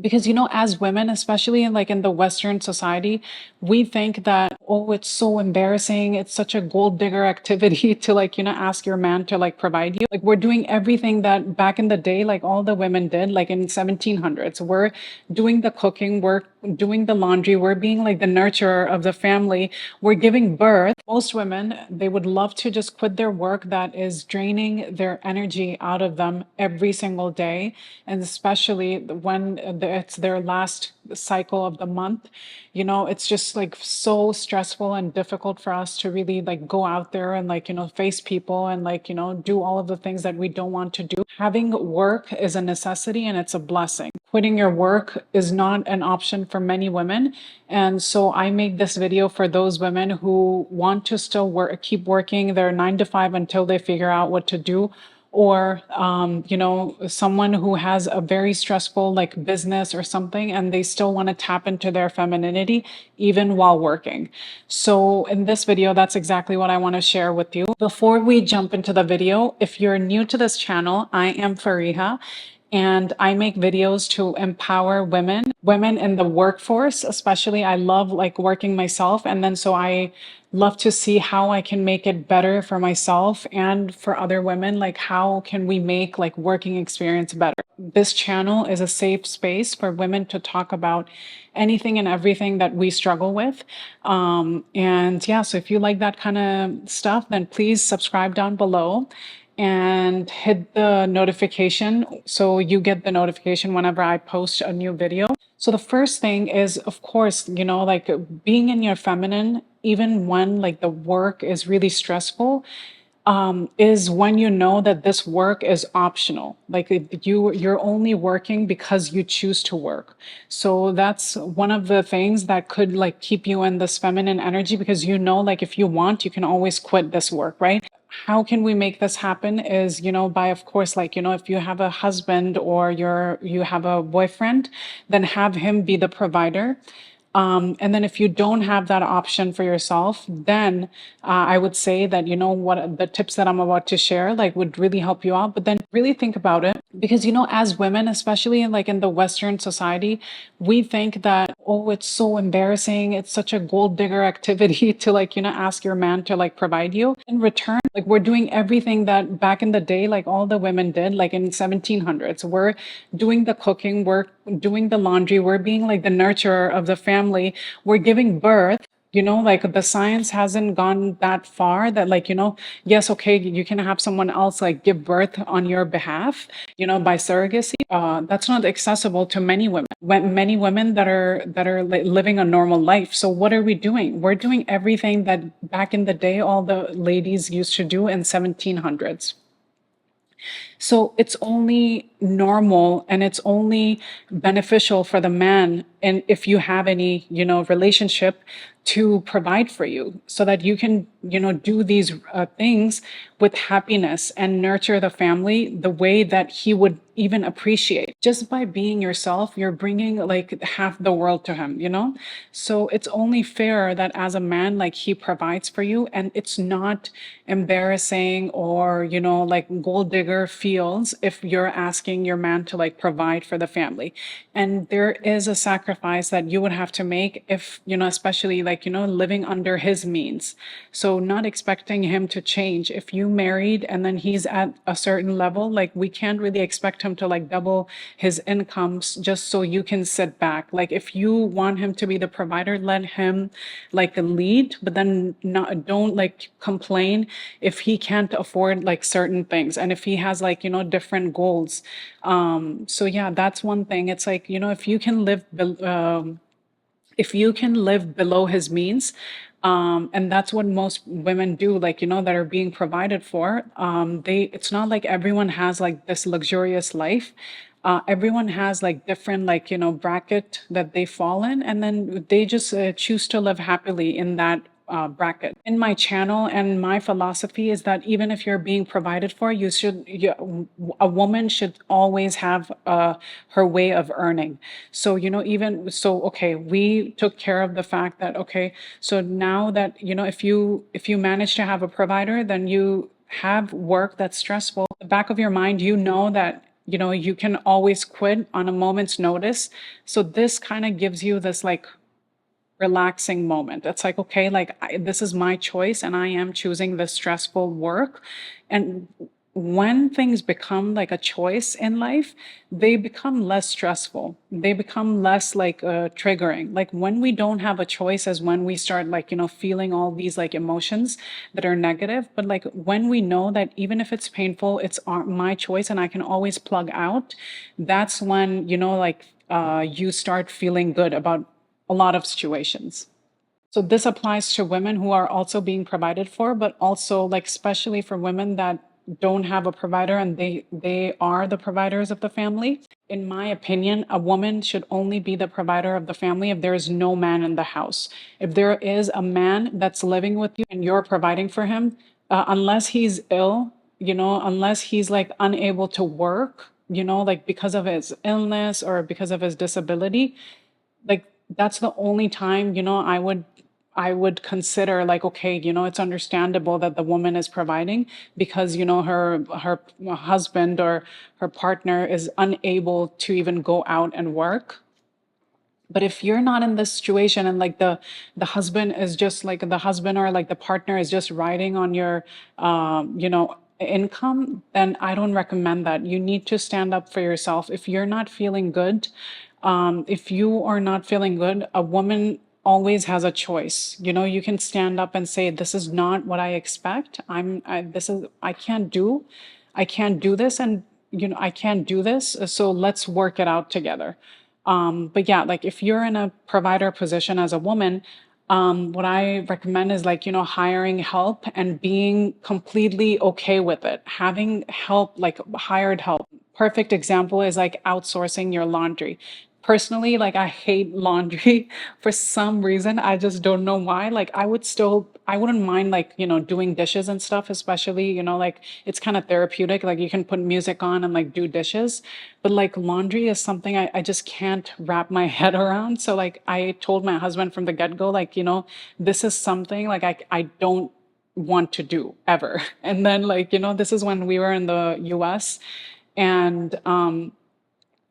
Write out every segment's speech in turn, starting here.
Because as women, especially in the Western society, we think that, oh, it's so embarrassing, it's such a gold digger activity to ask your man to provide you. Like, we're doing everything that back in the day, like all the women did, like in 1700s. We're doing the cooking, we're doing the laundry, we're being like the nurturer of the family, we're giving birth. Most women, they would love to just quit their work that is draining their energy out of them every single day, and especially when it's their last cycle of the month. It's just like so stressful and difficult for us to really go out there and face people and do all of the things that we don't want to do. Having work is a necessity and it's a blessing. Quitting your work is not an option for many women. And so I make this video for those women who want to still work, keep working their 9 to 5 until they figure out what to do, or someone who has a very stressful business or something and they still want to tap into their femininity even while working. So in this video, that's exactly what I want to share with you. Before we jump into the video, if you're new to this channel, I am Fariha, and I make videos to empower women in the workforce. Especially, I love working myself, and then so I love to see how I can make it better for myself and for other women. Like, how can we make working experience better? This channel is a safe space for women to talk about anything and everything that we struggle with. And yeah, so if you like that kind of stuff, then please subscribe down below and hit the notification so you get the notification whenever I post a new video. So the first thing is, of course, being in your feminine, even when the work is really stressful, is when you know that this work is optional. Like, you're only working because you choose to work. So that's one of the things that could keep you in this feminine energy, because if you want, you can always quit this work, right? How can we make this happen is, by, of course, if you have a husband or you have a boyfriend, then have him be the provider. And then if you don't have that option for yourself, then I would say that, what the tips that I'm about to share, would really help you out. But then really think about it, because, as women, especially in the Western society, we think that, oh, it's so embarrassing, it's such a gold digger activity to ask your man to provide you. In return, we're doing everything that back in the day, like all the women did, like in 1700s. We're doing the cooking, we're doing the laundry, we're being like the nurturer of the family, we're giving birth. The science hasn't gone that far that yes, okay, you can have someone else give birth on your behalf, by surrogacy. That's not accessible to many women. Many women that are living a normal life. So what are we doing? We're doing everything that back in the day all the ladies used to do in 1700s. So it's only normal and it's only beneficial for the man, and if you have any, relationship, to provide for you so that you can, do these things with happiness and nurture the family the way that he would even appreciate. Just by being yourself, you're bringing half the world to him. So it's only fair that as a man, he provides for you, and it's not embarrassing or, gold digger feels if you're asking your man to provide for the family. And there is a sacrifice that you would have to make if, especially living under his means. So not expecting him to change. If you married and then he's at a certain level, we can't really expect him to double his incomes just so you can sit back. If you want him to be the provider, let him lead, but then don't complain if he can't afford certain things, and if he has different goals. So yeah, that's one thing. It's if you can live below his means, and that's what most women do, that are being provided for. It's not like everyone has this luxurious life. Everyone has different bracket that they fall in, and then they just choose to live happily in that bracket. In my channel, and my philosophy is that even if you're being provided for, a woman should always have her way of earning. So, even so, okay, we took care of the fact that, okay, so now that, if you manage to have a provider, then you have work that's stressful. The back of your mind, that you can always quit on a moment's notice. So this kind of gives you this like relaxing moment. It's like, okay, like this is my choice and I am choosing this stressful work. And when things become like a choice in life, they become less stressful. They become less like triggering. Like when we don't have a choice is when we start like, feeling all these like emotions that are negative. But like when we know that even if it's painful, it's my choice and I can always plug out, that's when, you start feeling good about a lot of situations. So this applies to women who are also being provided for, but also like especially for women that don't have a provider and they are the providers of the family. In my opinion, a woman should only be the provider of the family if there is no man in the house. If there is a man that's living with you and you're providing for him, unless he's ill, unless he's like unable to work, like because of his illness or because of his disability, like that's the only time I would consider like, okay, it's understandable that the woman is providing because her husband or her partner is unable to even go out and work. But if you're not in this situation and like the husband is just like the husband or like the partner is just riding on your income, then I don't recommend that. You need to stand up for yourself. If you're not feeling good, if you are not feeling good, a woman always has a choice. You can stand up and say, this is not what I expect. I can't do this. And, I can't do this. So let's work it out together. But yeah, like if you're in a provider position as a woman, what I recommend is like, hiring help and being completely okay with it. Having help, like hired help. Perfect example is like outsourcing your laundry. Personally, like I hate laundry for some reason. I just don't know why. Like I wouldn't mind like, doing dishes and stuff, especially, like it's kind of therapeutic. Like you can put music on and like do dishes. But like laundry is something I just can't wrap my head around. So like I told my husband from the get-go, like, this is something like I don't want to do ever. And then like, this is when we were in the US and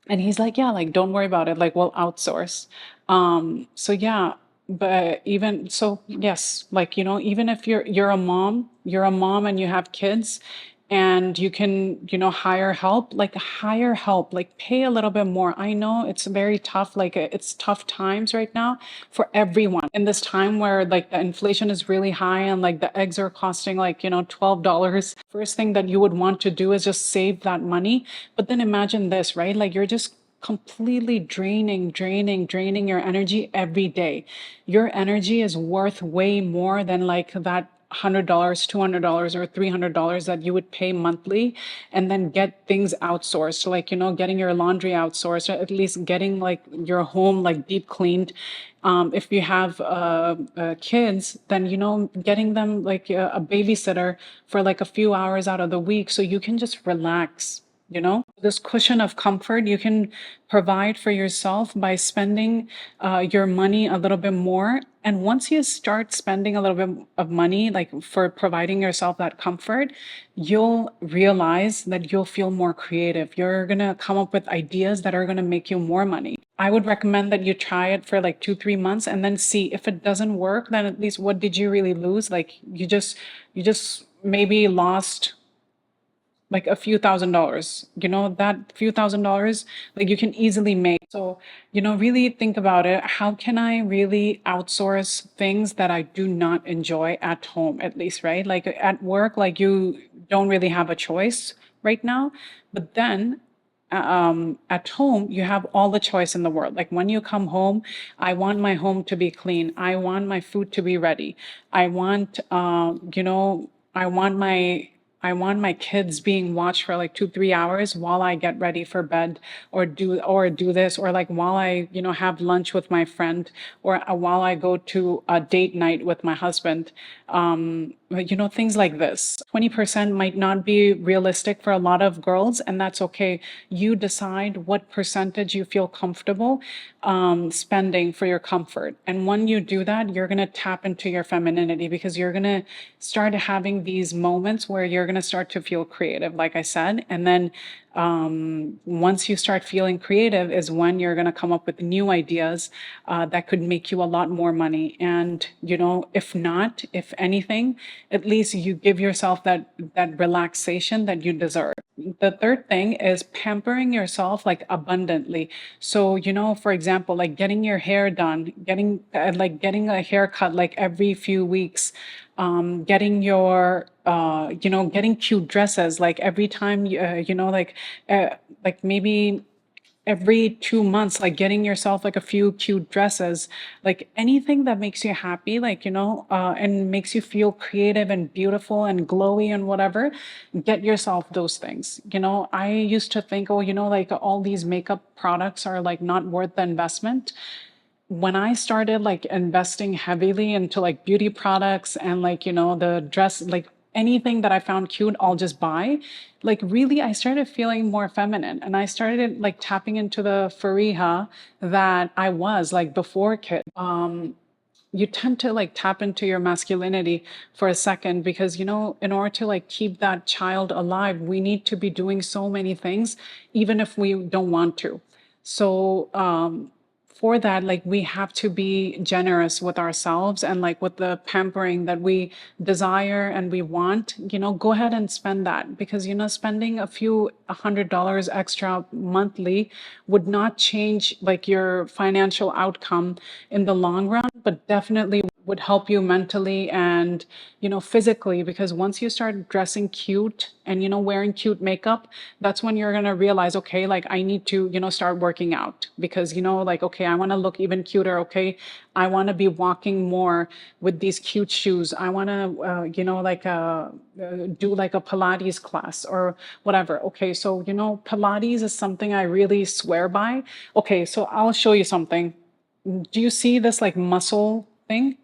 and he's like, yeah, like, don't worry about it. Like, we'll outsource. So yeah, but even so, yes, like, even if you're a mom and you have kids and you can, hire help, like pay a little bit more. I know it's very tough, like it's tough times right now for everyone. In this time where like the inflation is really high and like the eggs are costing like, $12. First thing that you would want to do is just save that money. But then imagine this, right? Like you're just completely draining your energy every day. Your energy is worth way more than like that $100, $200, or $300 that you would pay monthly and then get things outsourced, like, getting your laundry outsourced, or at least getting like your home like deep cleaned. If you have kids, then, getting them like a babysitter for like a few hours out of the week so you can just relax. This cushion of comfort you can provide for yourself by spending your money a little bit more. And once you start spending a little bit of money, like for providing yourself that comfort, you'll realize that you'll feel more creative. You're going to come up with ideas that are going to make you more money. I would recommend that you try it for like 2, 3 months and then see if it doesn't work, then at least what did you really lose? Like you just maybe lost like a few $1,000s, that few $1,000s, like you can easily make. So, really think about it. How can I really outsource things that I do not enjoy at home, at least, right? Like at work, like you don't really have a choice right now. But then at home, you have all the choice in the world. Like when you come home, I want my home to be clean. I want my food to be ready. I want, I want my kids being watched for like 2, 3 hours while I get ready for bed or do this, or like while I, have lunch with my friend, or while I go to a date night with my husband. Things like this. 20% might not be realistic for a lot of girls, and that's okay. You decide what percentage you feel comfortable spending for your comfort. And when you do that, you're going to tap into your femininity because you're going to start having these moments where you're going to start to feel creative, like I said. And then Once you start feeling creative is when you're going to come up with new ideas that could make you a lot more money. And if not, if anything, at least you give yourself that relaxation that you deserve. The third thing is pampering yourself like abundantly. So, for example, like getting your hair done, getting a haircut like every few weeks, getting getting cute dresses like every time, like maybe every 2 months, like getting yourself like a few cute dresses, like anything that makes you happy, and makes you feel creative and beautiful and glowy and whatever, get yourself those things. I used to think, oh, like all these makeup products are like not worth the investment. When I started like investing heavily into like beauty products and the dress, like anything that I found cute, I'll just buy. Like really, I started feeling more feminine and I started like tapping into the Fariha that I was like before kid. You tend to like tap into your masculinity for a second because in order to like keep that child alive, we need to be doing so many things, even if we don't want to. So for that, like we have to be generous with ourselves and like with the pampering that we desire and we want, go ahead and spend that because spending a few $100 extra monthly would not change like your financial outcome in the long run, but definitely would help you mentally and physically, because once you start dressing cute and wearing cute makeup, that's when you're going to realize, okay, like I need to start working out because like, okay, I want to look even cuter. Okay, I want to be walking more with these cute shoes. I want to do like a Pilates class or whatever. Okay, so Pilates is something I really swear by. Okay, so I'll show you something. Do you see this like muscle thing?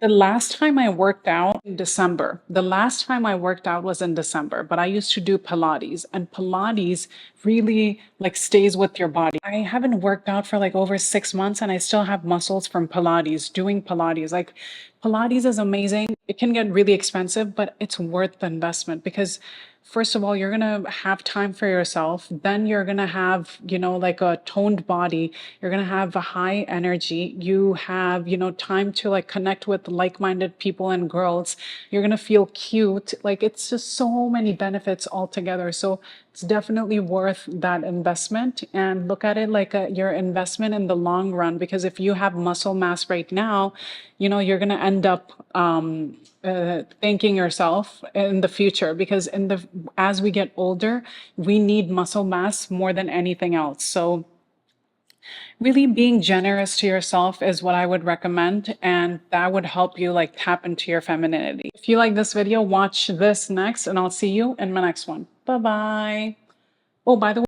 The last time I worked out in December, the last time I worked out was in December, but I used to do Pilates, and Pilates really like stays with your body. I haven't worked out for like over 6 months and I still have muscles from Pilates, doing Pilates. Like Pilates is amazing. It can get really expensive, but it's worth the investment because first of all, you're going to have time for yourself. Then you're going to have, like a toned body. You're going to have a high energy. You have, time to like connect with like-minded people and girls. You're going to feel cute. Like it's just so many benefits altogether. So it's definitely worth that investment, and look at it like your investment in the long run, because if you have muscle mass right now, you're going to end up thanking yourself in the future, because as we get older, we need muscle mass more than anything else. So really being generous to yourself is what I would recommend, and that would help you like tap into your femininity. If you like this video, watch this next, and I'll see you in my next one. Bye bye. Oh, by the way,